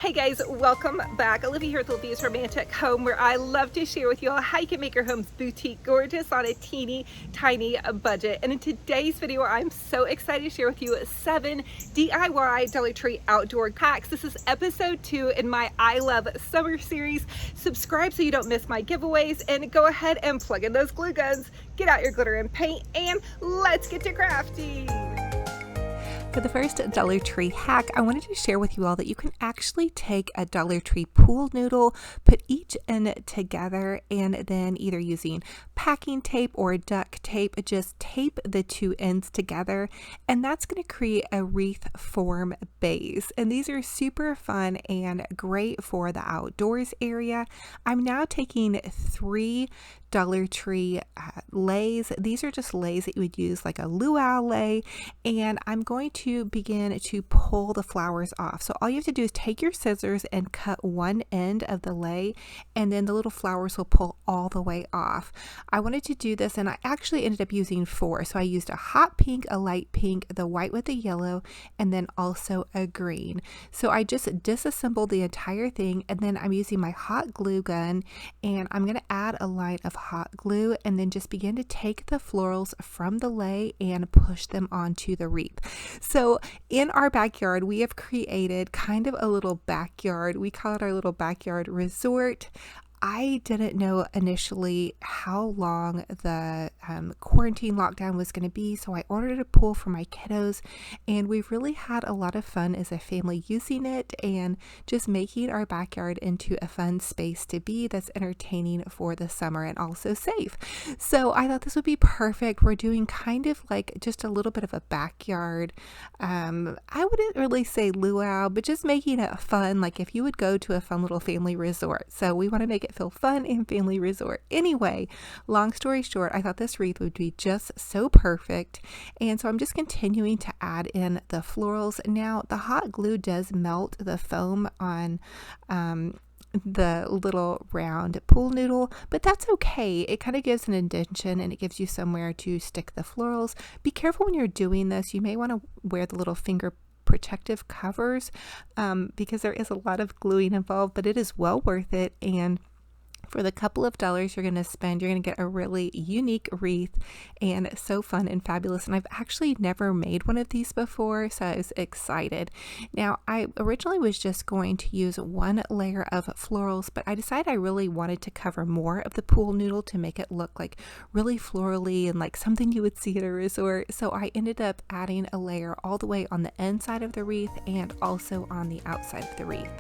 Hey guys, welcome back. Olivia here with Olivia's Romantic Home, where I love to share with you all how you can make your homes boutique gorgeous on a teeny tiny budget. And in today's video, I'm so excited to share with you 7 DIY Dollar Tree outdoor hacks. This is episode 2 in my I Love Summer series. Subscribe so you don't miss my giveaways, and go ahead and plug in those glue guns, get out your glitter and paint, and let's get to crafty. For the first Dollar Tree hack, I wanted to share with you all that you can actually take a Dollar Tree pool noodle, put each end together, and then either using packing tape or duct tape, just tape the two ends together, and that's going to create a wreath form base. And these are super fun and great for the outdoors area. I'm now taking 3 Dollar Tree lays. These are just lays that you would use like a luau lay, and I'm going to begin to pull the flowers off. So all you have to do is take your scissors and cut one end of the lay, and then the little flowers will pull all the way off. I wanted to do this, and I actually ended up using 4. So I used a hot pink, a light pink, the white with the yellow, and then also a green. So I just disassembled the entire thing, and then I'm using my hot glue gun, and I'm going to add a line of hot glue and then just begin to take the florals from the lay and push them onto the wreath. So in our backyard, we have created kind of a little backyard. We call it our little backyard resort. I didn't know initially how long the quarantine lockdown was going to be, so I ordered a pool for my kiddos, and we've really had a lot of fun as a family using it and just making our backyard into a fun space to be that's entertaining for the summer and also safe. So I thought this would be perfect. We're doing kind of like just a little bit of a backyard. I wouldn't really say luau, but just making it fun, like if you would go to a fun little family resort. So we want to make it feel fun and family resort. Anyway, long story short, I thought this wreath would be just so perfect, and so I'm just continuing to add in the florals. Now the hot glue does melt the foam on the little round pool noodle, but that's okay. It kind of gives an indentation and it gives you somewhere to stick the florals. Be careful when you're doing this. You may want to wear the little finger protective covers because there is a lot of gluing involved, but it is well worth it. And for the couple of dollars you're going to spend, you're going to get a really unique wreath and so fun and fabulous. And I've actually never made one of these before, so I was excited. Now, I originally was just going to use 1 layer of florals, but I decided I really wanted to cover more of the pool noodle to make it look like really florally and like something you would see at a resort. So I ended up adding a layer all the way on the inside of the wreath and also on the outside of the wreath.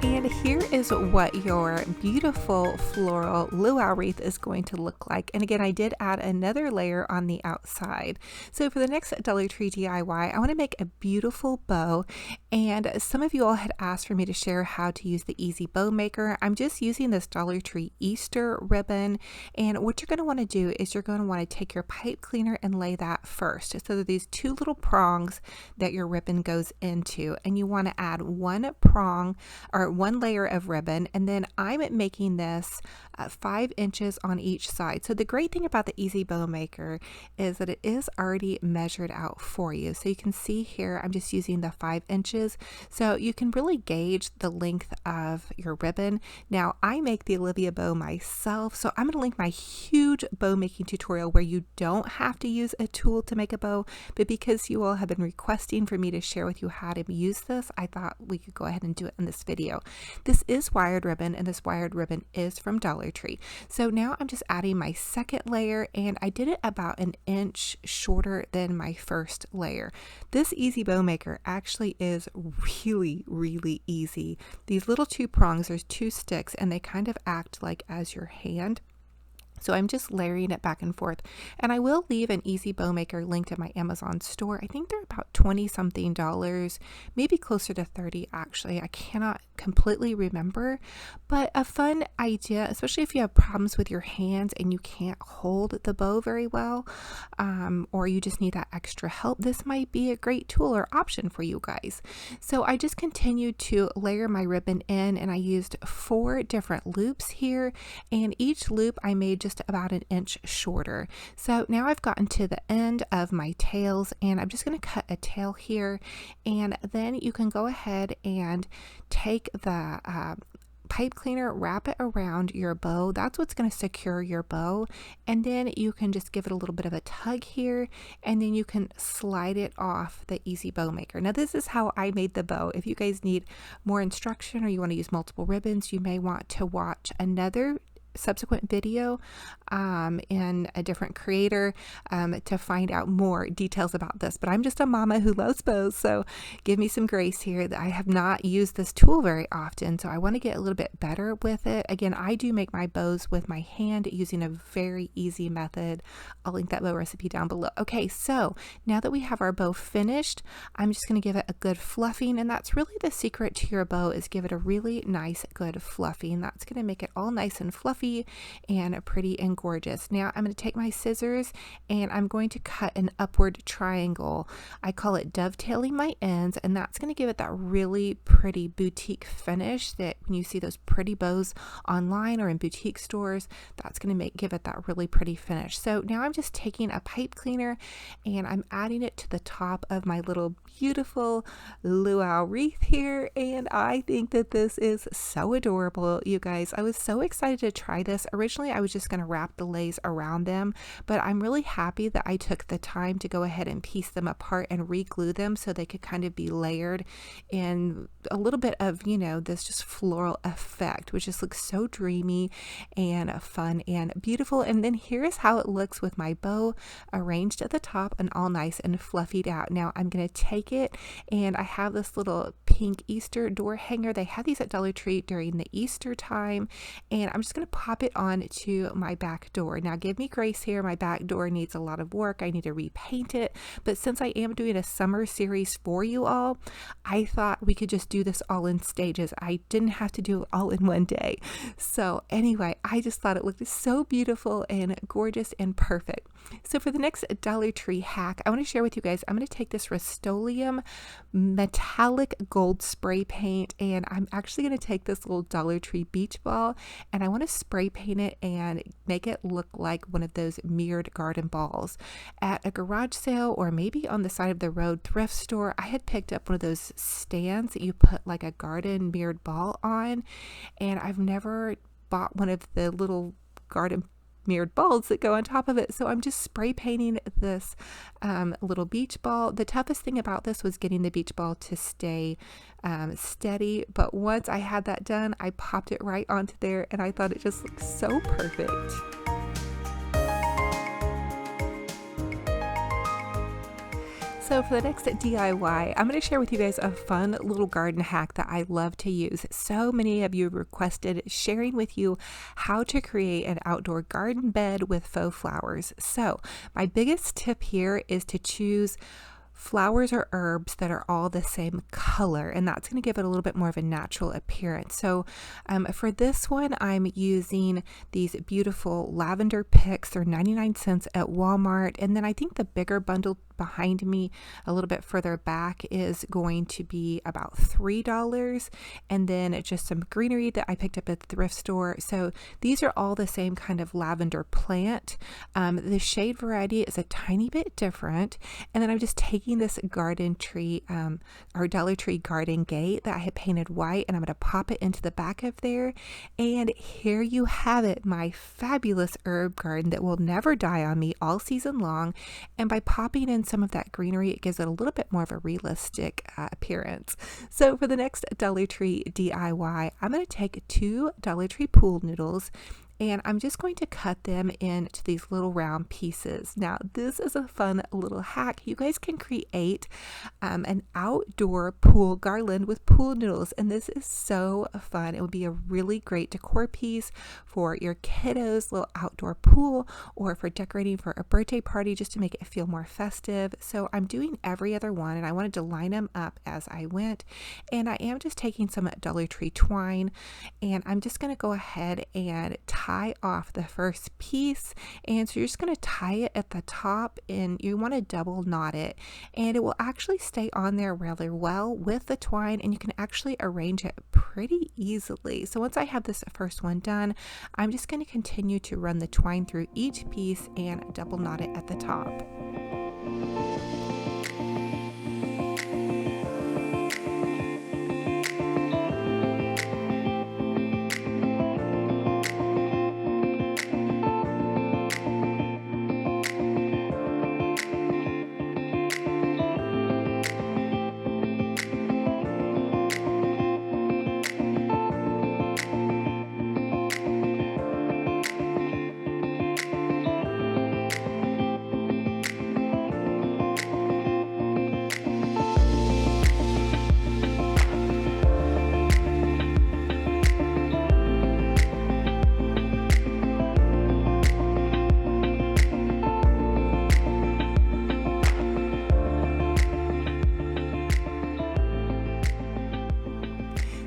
And here is what your beautiful floral luau wreath is going to look like. And again, I did add another layer on the outside. So for the next Dollar Tree DIY, I want to make a beautiful bow. And some of you all had asked for me to share how to use the Easy Bow Maker. I'm just using this Dollar Tree Easter ribbon. And what you're going to want to do is you're going to want to take your pipe cleaner and lay that first. So there are these 2 little prongs that your ribbon goes into. And you want to add 1 prong or 1 layer of ribbon, and then I'm making this 5 inches on each side. So the great thing about the Easy Bow Maker is that it is already measured out for you. So you can see here I'm just using the 5 inches, so you can really gauge the length of your ribbon. Now I make the Olivia bow myself, so I'm going to link my huge bow making tutorial where you don't have to use a tool to make a bow, but because you all have been requesting for me to share with you how to use this, I thought we could go ahead and do it in this video. This is wired ribbon, and this wired ribbon is from Dollar Tree. So now I'm just adding my second layer, and I did it about 1 inch shorter than my first layer. This Easy Bow Maker actually is really, really easy. These little 2 prongs, there's 2 sticks, and they kind of act like as your hand. So I'm just layering it back and forth. And I will leave an easy bow maker linked in my Amazon store. I think they're about 20 something dollars, maybe closer to 30 actually. I cannot completely remember, but a fun idea, especially if you have problems with your hands and you can't hold the bow very well, or you just need that extra help. This might be a great tool or option for you guys. So I just continued to layer my ribbon in, and I used 4 different loops here, and each loop I made just about an inch shorter. So now I've gotten to the end of my tails, and I'm just going to cut a tail here, and then you can go ahead and take the pipe cleaner, wrap it around your bow. That's what's going to secure your bow, and then you can just give it a little bit of a tug here, and then you can slide it off the easy bow maker. Now this is how I made the bow. If you guys need more instruction or you want to use multiple ribbons, you may want to watch another subsequent video in a different creator to find out more details about this. But I'm just a mama who loves bows, so give me some grace here. That I have not used this tool very often, so I want to get a little bit better with it. Again, I do make my bows with my hand using a very easy method. I'll link that bow recipe down below. Okay, so now that we have our bow finished, I'm just going to give it a good fluffing, and that's really the secret to your bow, is give it a really nice good fluffing. That's going to make it all nice and fluffy and pretty and gorgeous. Now I'm going to take my scissors and I'm going to cut an upward triangle. I call it dovetailing my ends, and that's going to give it that really pretty boutique finish that when you see those pretty bows online or in boutique stores, that's going to give it that really pretty finish. So now I'm just taking a pipe cleaner and I'm adding it to the top of my little beautiful luau wreath here, and I think that this is so adorable, you guys. I was so excited to try this. Originally I was just going to wrap the lace around them, but I'm really happy that I took the time to go ahead and piece them apart and re-glue them so they could kind of be layered in a little bit of, you know, this just floral effect, which just looks so dreamy and fun and beautiful. And then here's how it looks with my bow arranged at the top and all nice and fluffied out. Now I'm going to take it, and I have this little pink Easter door hanger. They had these at Dollar Tree during the Easter time, and I'm just going to pop it on to my back door. Now give me grace here, my back door needs a lot of work. I need to repaint it, but since I am doing a summer series for you all, I thought we could just do this all in stages. I didn't have to do it all in one day. So anyway, I just thought it looked so beautiful and gorgeous and perfect. So for the next Dollar Tree hack, I want to share with you guys, I'm going to take this Rust-Oleum metallic gold spray paint, and I'm actually going to take this little Dollar Tree beach ball, and I want to spray paint it and make it look like one of those mirrored garden balls. At a garage sale or maybe on the side of the road thrift store, I had picked up one of those stands that you put like a garden mirrored ball on, and I've never bought one of the little garden mirrored balls that go on top of it. So I'm just spray painting this little beach ball. The toughest thing about this was getting the beach ball to stay steady, but once I had that done, I popped it right onto there, and I thought it just looked so perfect. So for the next DIY, I'm going to share with you guys a fun little garden hack that I love to use. So many of you requested sharing with you how to create an outdoor garden bed with faux flowers. So my biggest tip here is to choose flowers or herbs that are all the same color, and that's going to give it a little bit more of a natural appearance. So for this one, I'm using these beautiful lavender picks. They're 99 cents at Walmart, and then I think the bigger bundle behind me a little bit further back is going to be about $3, and then just some greenery that I picked up at the thrift store. So these are all the same kind of lavender plant. The shade variety is a tiny bit different, and then I'm just taking this garden tree or Dollar Tree garden gate that I had painted white, and I'm going to pop it into the back of there, and here you have it, my fabulous herb garden that will never die on me all season long. And by popping in some of that greenery, it gives it a little bit more of a realistic appearance. So for the next Dollar Tree DIY, I'm going to take 2 Dollar Tree pool noodles, and I'm just going to cut them into these little round pieces. Now, this is a fun little hack. You guys can create an outdoor pool garland with pool noodles, and this is so fun. It would be a really great decor piece for your kiddos' little outdoor pool, or for decorating for a birthday party, just to make it feel more festive. So I'm doing every other one, and I wanted to line them up as I went. And I am just taking some Dollar Tree twine, and I'm just going to go ahead and tie off the first piece. And so you're just going to tie it at the top, and you want to double knot it, and it will actually stay on there rather well with the twine, and you can actually arrange it pretty easily. So once I have this first one done, I'm just going to continue to run the twine through each piece and double knot it at the top.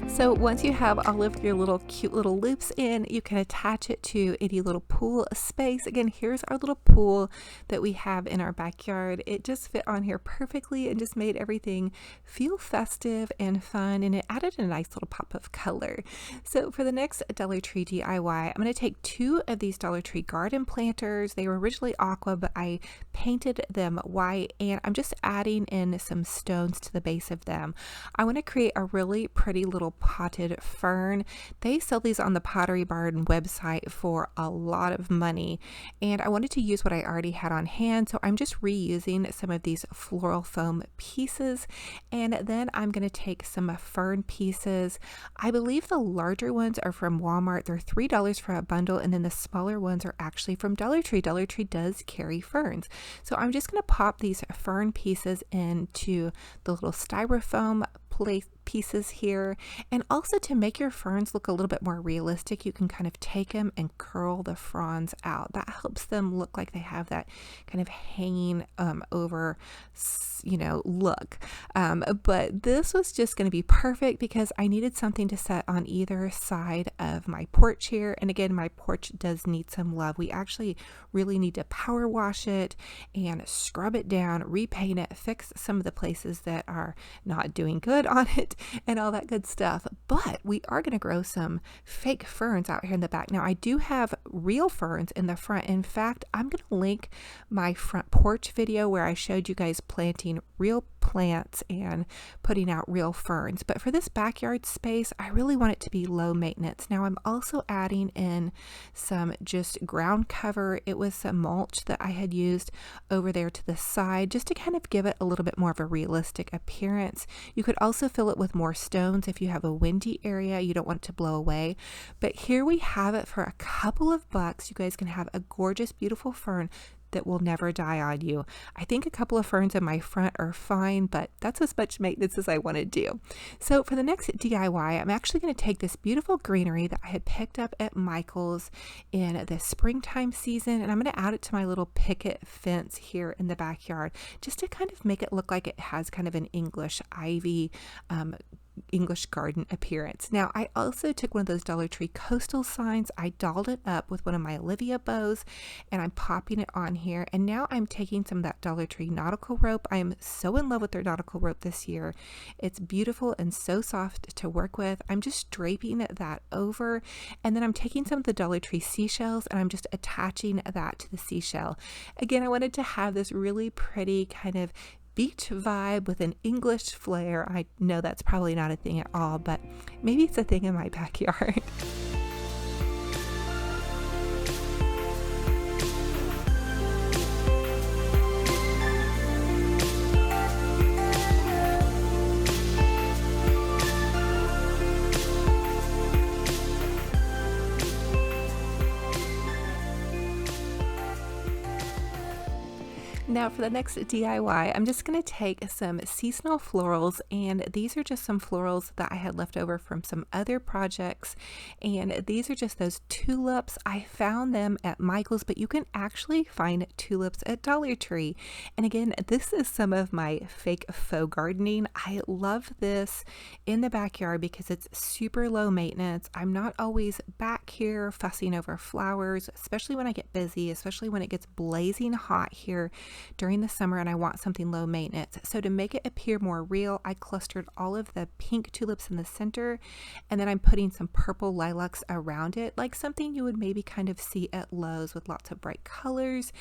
So once you have all of your little cute little loops in, you can attach it to any little pool space. Again, here's our little pool that we have in our backyard. It just fit on here perfectly and just made everything feel festive and fun, and it added a nice little pop of color. So for the next Dollar Tree DIY, I'm going to take 2 of these Dollar Tree garden planters. They were originally aqua, but I painted them white, and I'm just adding in some stones to the base of them. I want to create a really pretty little potted fern. They sell these on the Pottery Barn website for a lot of money, and I wanted to use what I already had on hand, so I'm just reusing some of these floral foam pieces. And then I'm going to take some fern pieces. I believe the larger ones are from Walmart. They're $3 for a bundle, and then the smaller ones are actually from Dollar Tree. Dollar Tree does carry ferns. So I'm just going to pop these fern pieces into the little styrofoam pieces here. And also, to make your ferns look a little bit more realistic, you can kind of take them and curl the fronds out. That helps them look like they have that kind of hanging over, look. But this was just going to be perfect because I needed something to set on either side of my porch here. And again, my porch does need some love. We actually really need to power wash it and scrub it down, repaint it, fix some of the places that are not doing good on it, and all that good stuff. But we are going to grow some fake ferns out here in the back. Now, I do have real ferns in the front. In fact, I'm going to link my front porch video where I showed you guys planting real plants and putting out real ferns. But for this backyard space, I really want it to be low maintenance. Now, I'm also adding in some just ground cover. It was some mulch that I had used over there to the side just to kind of give it a little bit more of a realistic appearance. You could also fill it with more stones if you have a windy area, you don't want it to blow away. But here we have it for a couple of bucks. You guys can have a gorgeous, beautiful fern that will never die on you. I think a couple of ferns in my front are fine, but that's as much maintenance as I want to do. So for the next DIY, I'm actually going to take this beautiful greenery that I had picked up at Michael's in the springtime season, and I'm going to add it to my little picket fence here in the backyard, just to kind of make it look like it has kind of an English ivy English garden appearance. Now, I also took one of those Dollar Tree coastal signs. I dolled it up with one of my Olivia bows, and I'm popping it on here. And now I'm taking some of that Dollar Tree nautical rope. I am so in love with their nautical rope this year. It's beautiful and so soft to work with. I'm just draping that over, and then I'm taking some of the Dollar Tree seashells, and I'm just attaching that to the seashell. Again, I wanted to have this really pretty kind of beach vibe with an English flair. I know that's probably not a thing at all, but maybe it's a thing in my backyard. Now for the next DIY, I'm just going to take some seasonal florals, and these are just some florals that I had left over from some other projects, and these are just those tulips. I found them at Michael's, but you can actually find tulips at Dollar Tree. And again, this is some of my fake faux gardening. I love this in the backyard because it's super low maintenance. I'm not always back here fussing over flowers, especially when I get busy, especially when it gets blazing hot here during the summer and I want something low maintenance. So to make it appear more real, I clustered all of the pink tulips in the center, and then I'm putting some purple lilacs around it, like something you would maybe kind of see at Lowe's with lots of bright colors.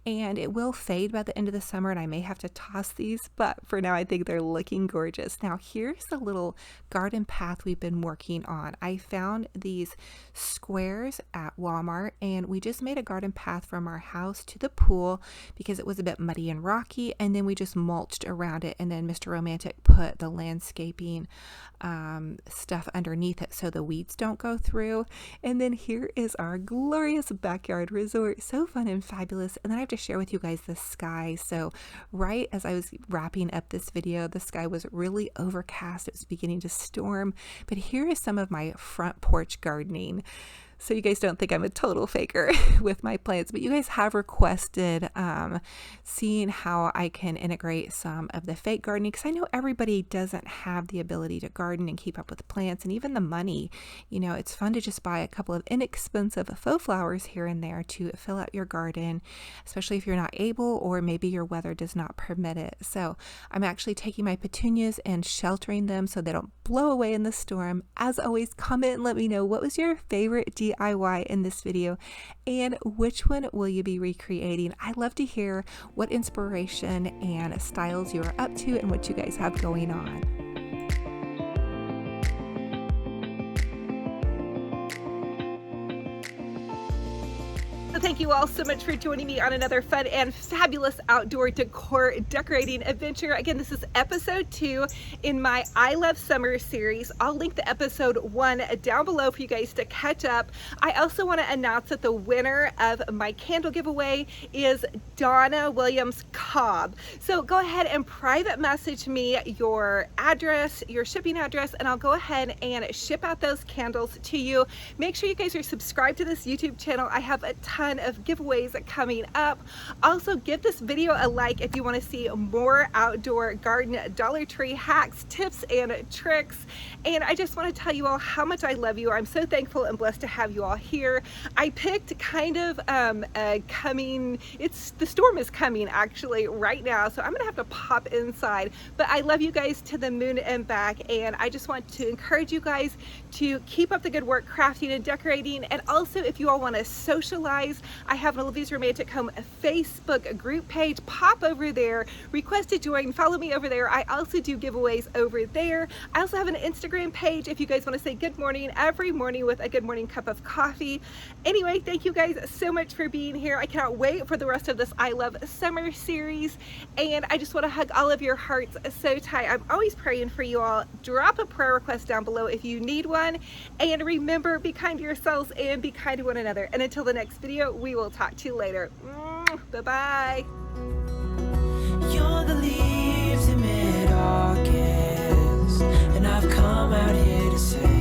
And it will fade by the end of the summer and I may have to toss these, but for now I think they're looking gorgeous. Now here's the little garden path we've been working on. I found these squares at Walmart and we just made a garden path from our house to the pool because it was a bit muddy and rocky, and then we just mulched around it, and then Mr. Romantic put the landscaping stuff underneath it so the weeds don't go through. And then here is our glorious backyard resort, so fun and fabulous. And then I have to share with you guys the sky. So right as I was wrapping up this video, the sky was really overcast. It was beginning to storm, but here is some of my front porch gardening. So you guys don't think I'm a total faker with my plants, but you guys have requested seeing how I can integrate some of the fake gardening, because I know everybody doesn't have the ability to garden and keep up with the plants and even the money. You know, it's fun to just buy a couple of inexpensive faux flowers here and there to fill out your garden, especially if you're not able or maybe your weather does not permit it. So I'm actually taking my petunias and sheltering them so they don't blow away in the storm. As always, comment and let me know what was your favorite DIY in this video and which one will you be recreating. I love to hear what inspiration and styles you are up to and what you guys have going on. So thank you all so much for joining me on another fun and fabulous outdoor decor decorating adventure. Again, this is episode 2 in my I Love Summer series. I'll link the episode 1 down below for you guys to catch up. I also want to announce that the winner of my candle giveaway is Donna Williams Cobb. So go ahead and private message me your address, your shipping address, and I'll go ahead and ship out those candles to you. Make sure you guys are subscribed to this YouTube channel. I have a ton of giveaways coming up. Also, give this video a like if you want to see more outdoor garden Dollar Tree hacks, tips, and tricks. And I just want to tell you all how much I love you. I'm so thankful and blessed to have you all here. I picked kind of the storm is coming actually right now, so I'm gonna have to pop inside, but I love you guys to the moon and back, and I just want to encourage you guys to keep up the good work crafting and decorating. And also, if you all want to socialize, I have an Olivia's Romantic Home Facebook group page. Pop over there, request to join, follow me over there. I also do giveaways over there. I also have an Instagram page if you guys want to say good morning every morning with a good morning cup of coffee. Anyway, thank you guys so much for being here. I cannot wait for the rest of this I Love Summer series, and I just want to hug all of your hearts so tight. I'm always praying for you all. Drop a prayer request down below if you need one, and remember, be kind to yourselves and be kind to one another. And until the next video, we will talk to you later. Bye-bye. You're the leaves in mid-August, and I've come out here to say